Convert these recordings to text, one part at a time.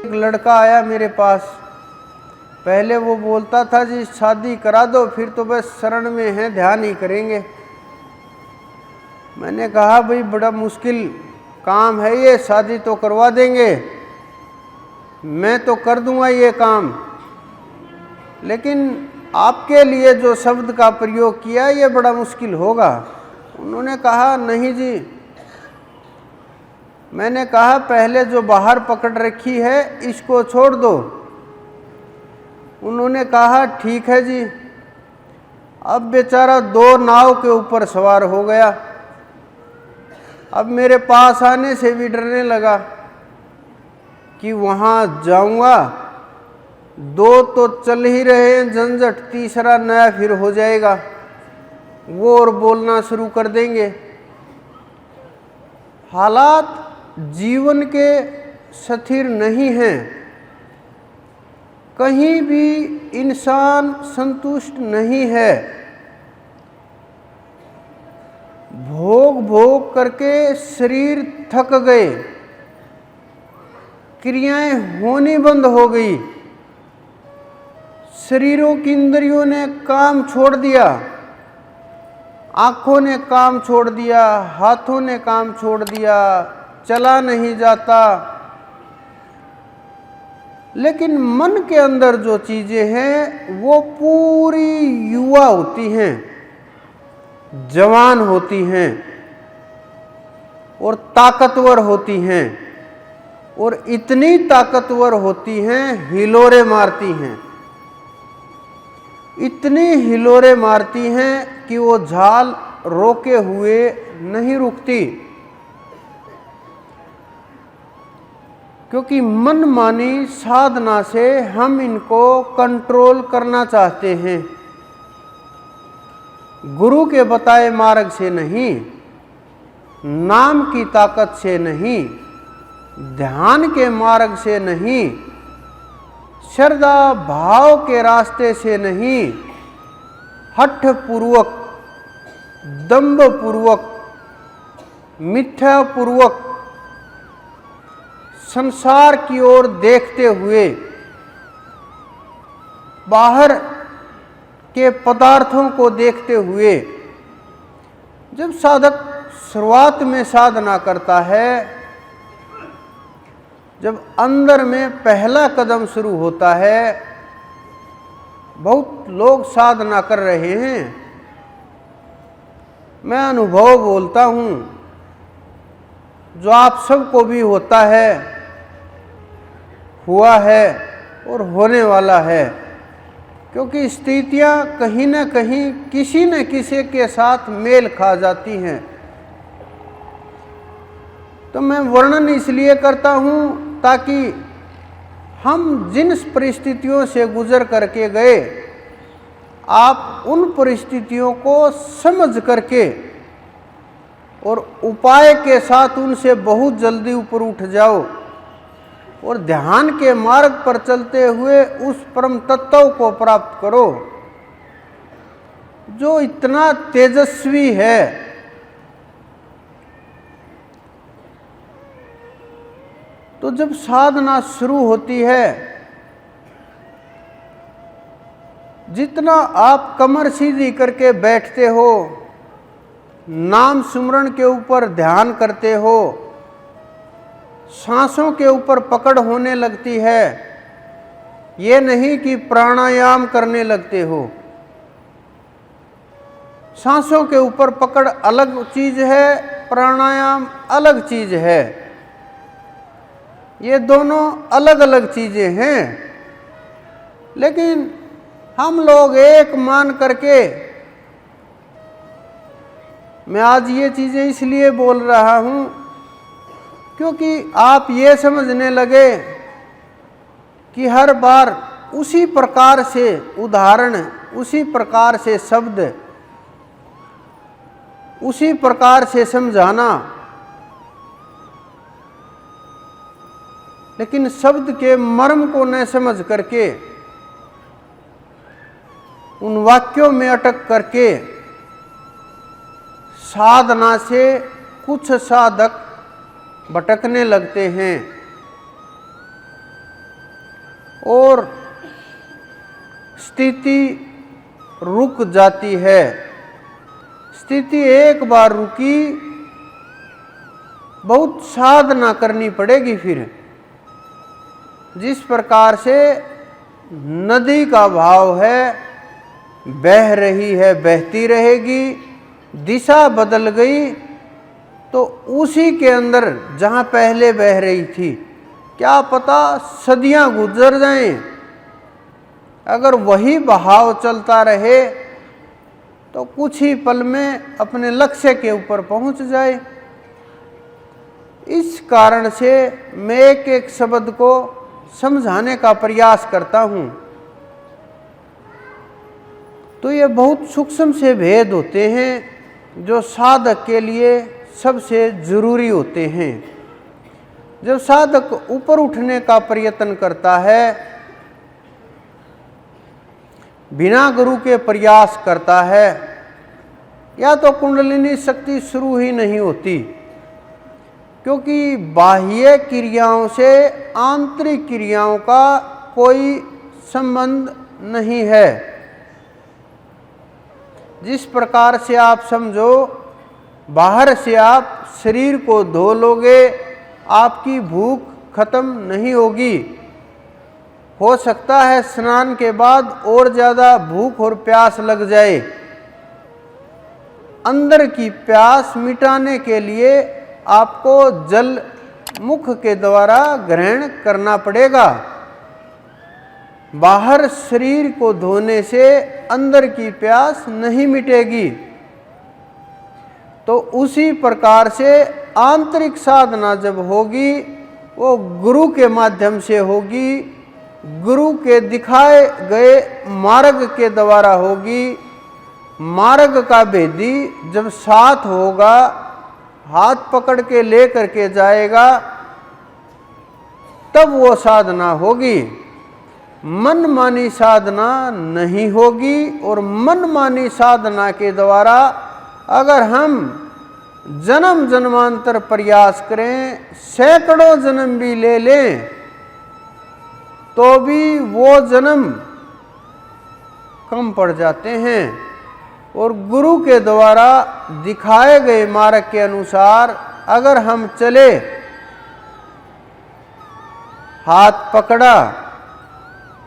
एक लड़का आया मेरे पास। पहले वो बोलता था जी शादी करा दो, फिर तो बस शरण में हैं, ध्यान ही करेंगे। मैंने कहा भाई बड़ा मुश्किल काम है ये, शादी तो करवा देंगे, मैं तो कर दूंगा ये काम, लेकिन आपके लिए जो शब्द का प्रयोग किया ये बड़ा मुश्किल होगा। उन्होंने कहा नहीं जी। मैंने कहा पहले जो बाहर पकड़ रखी है इसको छोड़ दो। उन्होंने कहा ठीक है जी। अब बेचारा 2 नाव के ऊपर सवार हो गया। अब मेरे पास आने से भी डरने लगा कि वहाँ जाऊँगा, 2 तो चल ही रहे हैं झंझट, तीसरा नया फिर हो जाएगा, वो और बोलना शुरू कर देंगे। हालात जीवन के स्थिर नहीं हैं, कहीं भी इंसान संतुष्ट नहीं है। भोग भोग करके शरीर थक गए, क्रियाएं होनी बंद हो गई, शरीरों की इंद्रियों ने काम छोड़ दिया, आँखों ने काम छोड़ दिया, हाथों ने काम छोड़ दिया, चला नहीं जाता। लेकिन मन के अंदर जो चीज़ें हैं वो पूरी युवा होती हैं, जवान होती हैं और ताकतवर होती हैं, और इतनी ताकतवर होती हैं हिलोरे मारती हैं, इतनी हिलोरे मारती हैं कि वो झाल रोके हुए नहीं रुकती। क्योंकि मनमानी साधना से हम इनको कंट्रोल करना चाहते हैं, गुरु के बताए मार्ग से नहीं, नाम की ताकत से नहीं, ध्यान के मार्ग से नहीं, श्रद्धा भाव के रास्ते से नहीं, हठ पूर्वक, दंभ पूर्वक, मिथ्या पूर्वक, संसार की ओर देखते हुए, बाहर के पदार्थों को देखते हुए जब साधक शुरुआत में साधना करता है, जब अंदर में पहला कदम शुरू होता है, बहुत लोग साधना कर रहे हैं, मैं अनुभव बोलता हूँ जो आप सबको भी होता है, हुआ है और होने वाला है। क्योंकि स्थितियाँ कहीं न कहीं किसी न किसी के साथ मेल खा जाती हैं। तो मैं वर्णन इसलिए करता हूँ ताकि हम जिन परिस्थितियों से गुजर करके गए, आप उन परिस्थितियों को समझ करके और उपाय के साथ उनसे बहुत जल्दी ऊपर उठ जाओ और ध्यान के मार्ग पर चलते हुए उस परम तत्व को प्राप्त करो जो इतना तेजस्वी है। तो जब साधना शुरू होती है, जितना आप कमर सीधी करके बैठते हो, नाम सुमरण के ऊपर ध्यान करते हो, सांसों के ऊपर पकड़ होने लगती है, ये नहीं कि प्राणायाम करने लगते हो। सांसों के ऊपर पकड़ अलग चीज है, प्राणायाम अलग चीज है, ये दोनों अलग अलग चीजें हैं। लेकिन हम लोग एक मान करके, मैं आज ये चीजें इसलिए बोल रहा हूं क्योंकि आप ये समझने लगे कि हर बार उसी प्रकार से उदाहरण, उसी प्रकार से शब्द, उसी प्रकार से समझाना, लेकिन शब्द के मर्म को न समझ करके, उन वाक्यों में अटक करके साधना से कुछ साधक भटकने लगते हैं। और स्थिति रुक जाती है। स्थिति एक बार रुकी, बहुत साधना करनी पड़ेगी। फिर जिस प्रकार से नदी का भाव है, बह रही है, बहती रहेगी, दिशा बदल गई तो उसी के अंदर जहाँ पहले बह रही थी, क्या पता सदियां गुजर जाएं। अगर वही बहाव चलता रहे तो कुछ ही पल में अपने लक्ष्य के ऊपर पहुंच जाए। इस कारण से मैं एक एक शब्द को समझाने का प्रयास करता हूं। तो ये बहुत सूक्ष्म से भेद होते हैं जो साधक के लिए सबसे जरूरी होते हैं। जब साधक ऊपर उठने का प्रयत्न करता है, बिना गुरु के प्रयास करता है, या तो कुंडलिनी शक्ति शुरू ही नहीं होती, क्योंकि बाह्य क्रियाओं से आंतरिक क्रियाओं का कोई संबंध नहीं है। जिस प्रकार से आप समझो, बाहर से आप शरीर को धो लोगे, आपकी भूख खत्म नहीं होगी। हो सकता है स्नान के बाद और ज़्यादा भूख और प्यास लग जाए। अंदर की प्यास मिटाने के लिए आपको जल मुख के द्वारा ग्रहण करना पड़ेगा। बाहर शरीर को धोने से अंदर की प्यास नहीं मिटेगी। तो उसी प्रकार से आंतरिक साधना जब होगी, वो गुरु के माध्यम से होगी, गुरु के दिखाए गए मार्ग के द्वारा होगी। मार्ग का भेदी जब साथ होगा, हाथ पकड़ के ले करके जाएगा, तब वो साधना होगी। मनमानी साधना नहीं होगी। और मनमानी साधना के द्वारा अगर हम जन्म जन्मांतर प्रयास करें, सैकड़ों जन्म भी ले लें, तो भी वो जन्म कम पड़ जाते हैं। और गुरु के द्वारा दिखाए गए मार्ग के अनुसार अगर हम चले, हाथ पकड़ा,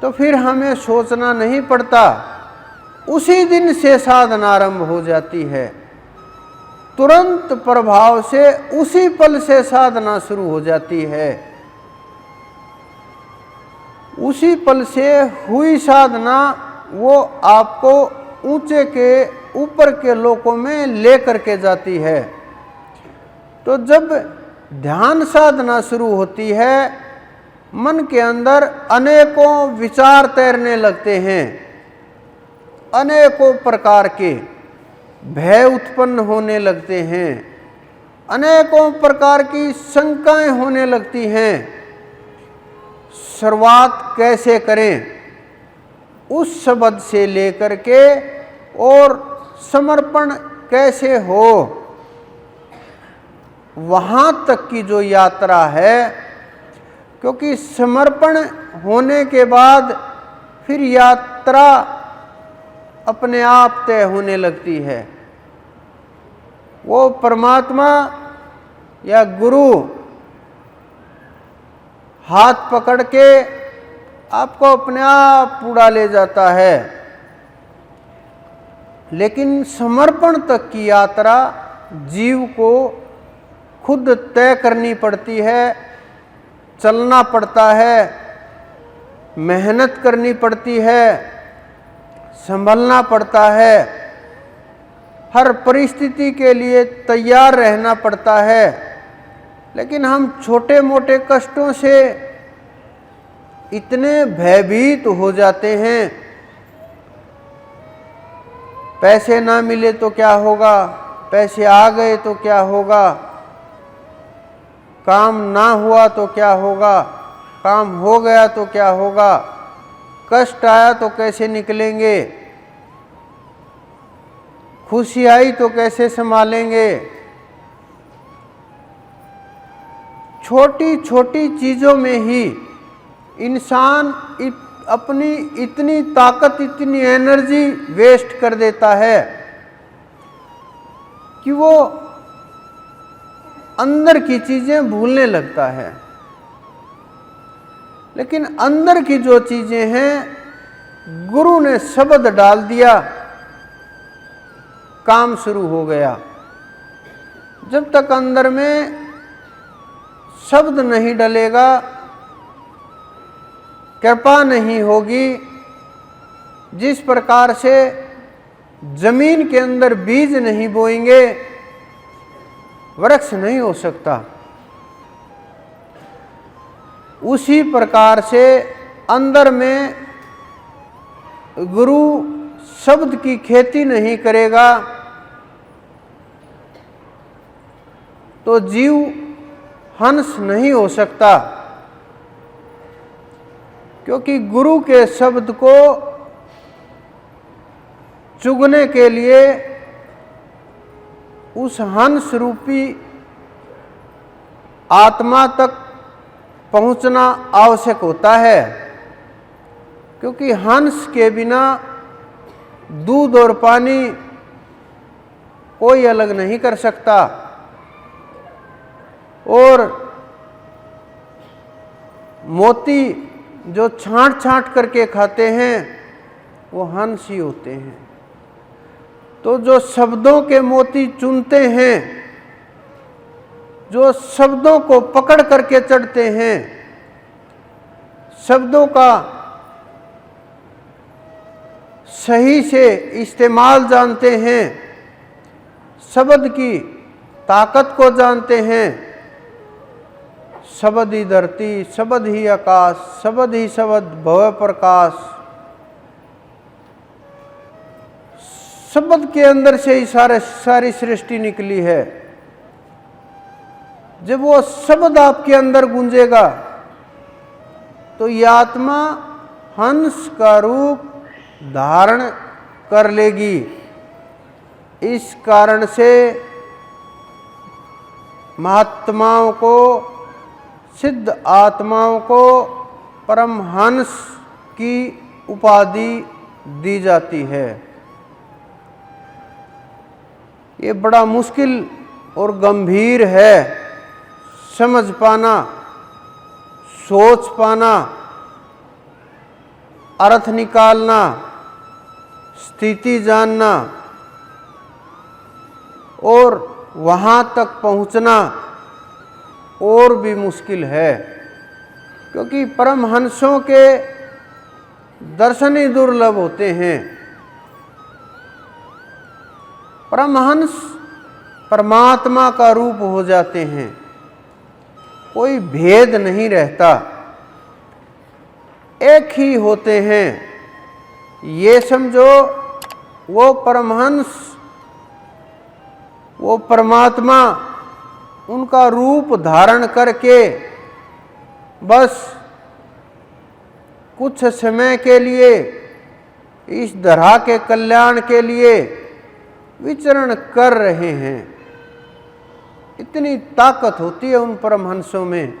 तो फिर हमें सोचना नहीं पड़ता। उसी दिन से साधना आरंभ हो जाती है। तुरंत प्रभाव से उसी पल से साधना शुरू हो जाती है। उसी पल से हुई साधना वो आपको ऊंचे के ऊपर के लोकों में ले करके जाती है। तो जब ध्यान साधना शुरू होती है, मन के अंदर अनेकों विचार तैरने लगते हैं, अनेकों प्रकार के भय उत्पन्न होने लगते हैं, अनेकों प्रकार की शंकाएं होने लगती हैं। शुरुआत कैसे करें, उस शब्द से लेकर के और समर्पण कैसे हो, वहाँ तक की जो यात्रा है। क्योंकि समर्पण होने के बाद फिर यात्रा अपने आप तय होने लगती है। वो परमात्मा या गुरु हाथ पकड़ के आपको अपने आप उड़ा ले जाता है। लेकिन समर्पण तक की यात्रा जीव को खुद तय करनी पड़ती है, चलना पड़ता है, मेहनत करनी पड़ती है, संभलना पड़ता है, हर परिस्थिति के लिए तैयार रहना पड़ता है। लेकिन हम छोटे मोटे कष्टों से इतने भयभीत हो जाते हैं। पैसे ना मिले तो क्या होगा, पैसे आ गए तो क्या होगा, काम ना हुआ तो क्या होगा, काम हो गया तो क्या होगा, कष्ट आया तो कैसे निकलेंगे, खुशी आई तो कैसे संभालेंगे। छोटी छोटी चीज़ों में ही इंसान अपनी इतनी ताकत, इतनी एनर्जी वेस्ट कर देता है कि वो अंदर की चीजें भूलने लगता है। लेकिन अंदर की जो चीजें हैं, गुरु ने शब्द डाल दिया, काम शुरू हो गया। जब तक अंदर में शब्द नहीं डलेगा, कृपा नहीं होगी, जिस प्रकार से जमीन के अंदर बीज नहीं बोएंगे, वृक्ष नहीं हो सकता, उसी प्रकार से अंदर में गुरु शब्द की खेती नहीं करेगा तो जीव हंस नहीं हो सकता। क्योंकि गुरु के शब्द को चुगने के लिए उस हंस रूपी आत्मा तक पहुंचना आवश्यक होता है। क्योंकि हंस के बिना दूध और पानी कोई अलग नहीं कर सकता, और मोती जो छांट छांट करके खाते हैं वो हंस ही होते हैं। तो जो शब्दों के मोती चुनते हैं, जो शब्दों को पकड़ करके चढ़ते हैं, शब्दों का सही से इस्तेमाल जानते हैं, शब्द की ताकत को जानते हैं, शब्द ही धरती, शब्द ही आकाश, शब्द ही शब्द भव प्रकाश, शब्द के अंदर से ही सारी सृष्टि निकली है। जब वो शब्द आपके अंदर गूंजेगा तो ये आत्मा हंस का रूप धारण कर लेगी। इस कारण से महात्माओं को, सिद्ध आत्माओं को परमहंस की उपाधि दी जाती है। ये बड़ा मुश्किल और गंभीर है समझ पाना, सोच पाना, अर्थ निकालना, स्थिति जानना और वहाँ तक पहुँचना और भी मुश्किल है। क्योंकि परमहंसों के दर्शन ही दुर्लभ होते हैं। परमहंस परमात्मा का रूप हो जाते हैं, कोई भेद नहीं रहता, एक ही होते हैं। ये समझो वो परमहंस, वो परमात्मा उनका रूप धारण करके बस कुछ समय के लिए इस धरा के कल्याण के लिए विचरण कर रहे हैं। इतनी ताकत होती है उन परमहंसों में।